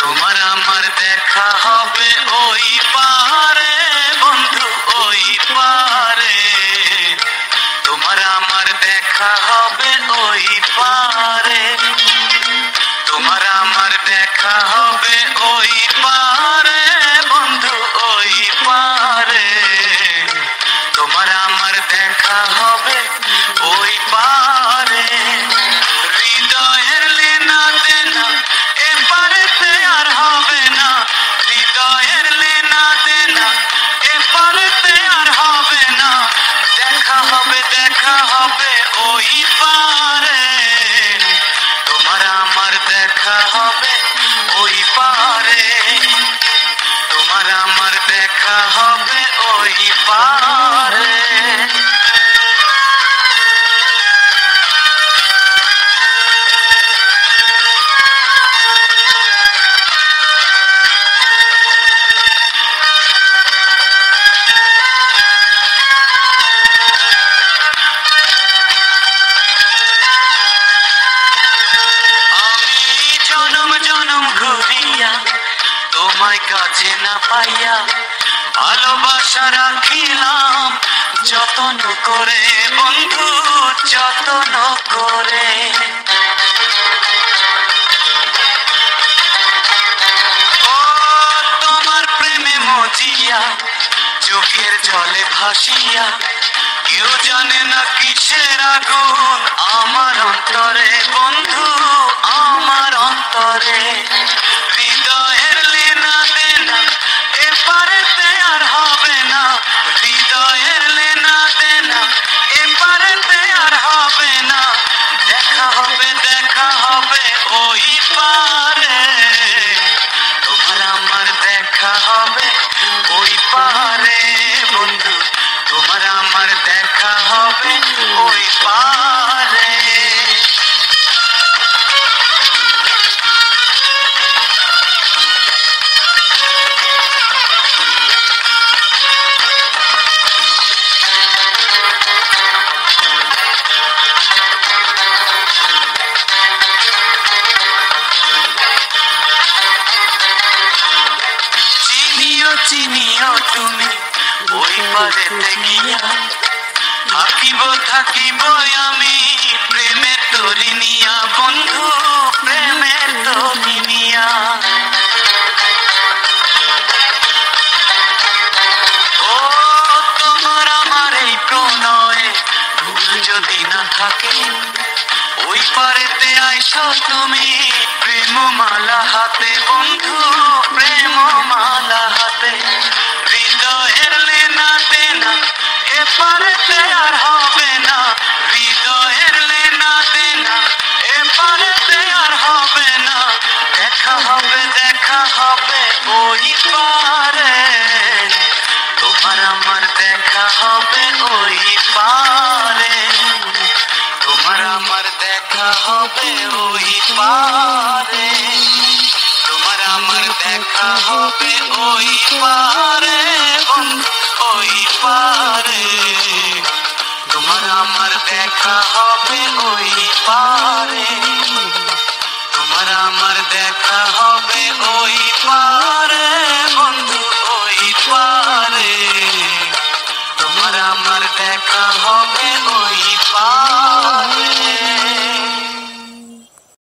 তোমার আমার দেখা হবে ওই পারে বন্ধু, ওই পারে। তোমার আমার দেখা হবে ওই পারে। তোমার আমার দেখা হবে ওই পারে বন্ধু, ওই পারে। তোমার আমার দেখা হবে ওই পারে। হৃদয়ের লেনা দেনা এপারেতে আর হবে না। হৃদয়ের লেনা দেনা এপারেতে আর হবে না। দেখা হবে, দেখা হবে ওই পারে। তোমার আমার দেখা হবে ওই পারে। তোমার আমার দেখা হবে ওই পারে। তোমায় কাছে না পাইয়া ভালোবাসা রাখিলাম যতন করে বন্ধু, যতন করে। ও তোমার প্রেমে মজিয়া চোখের জলে ভাসিয়া, কেউ জানে না কিসের আগুন আমার অন্তরে বন্ধু, আমার অন্তরে। হৃদয়ের লেনা দেনা এপারেতে আর হবে না। হৃদয়ের লেনা দেনা এপারেতে আর হবে না। দেখা হবে, দেখা হবে ওই পারে। তোমার আমার দেখা হবে ওই পারে বন্ধু। তোমার আমার দেখা হবে ওই পারে। চিনিও তুমি ওই পারেতে গিয়া, থাকিব থাকিব আমি প্রেমের তরি নিয়া বন্ধু, প্রেমের তরি নিয়া। ও তোমার আমার এই প্রণয়ে ভুল যদি না থাকে, ওই পারেতে আইসো তুমি প্রেমমালা হাতে বন্ধু, প্রেমমালা হাতে। হৃদয়ের লেনা দেনা এপারেতে আর হবে না। হৃদয়ের লেনা দেনা এপারেতে আর হবে না। দেখা হবে, দেখা হবে ওই পারে। তোমার আমার দেখা হবে ওই পারে। তোমার আমার দেখা হবে ওই পারে। তোমার আমার দেখা হবে ওই পারে বন্ধু, ওই পারে। তোমার আমার দেখা হবে ওই পারে। তোমার আমার দেখা হবে ওই পারে বন্ধু,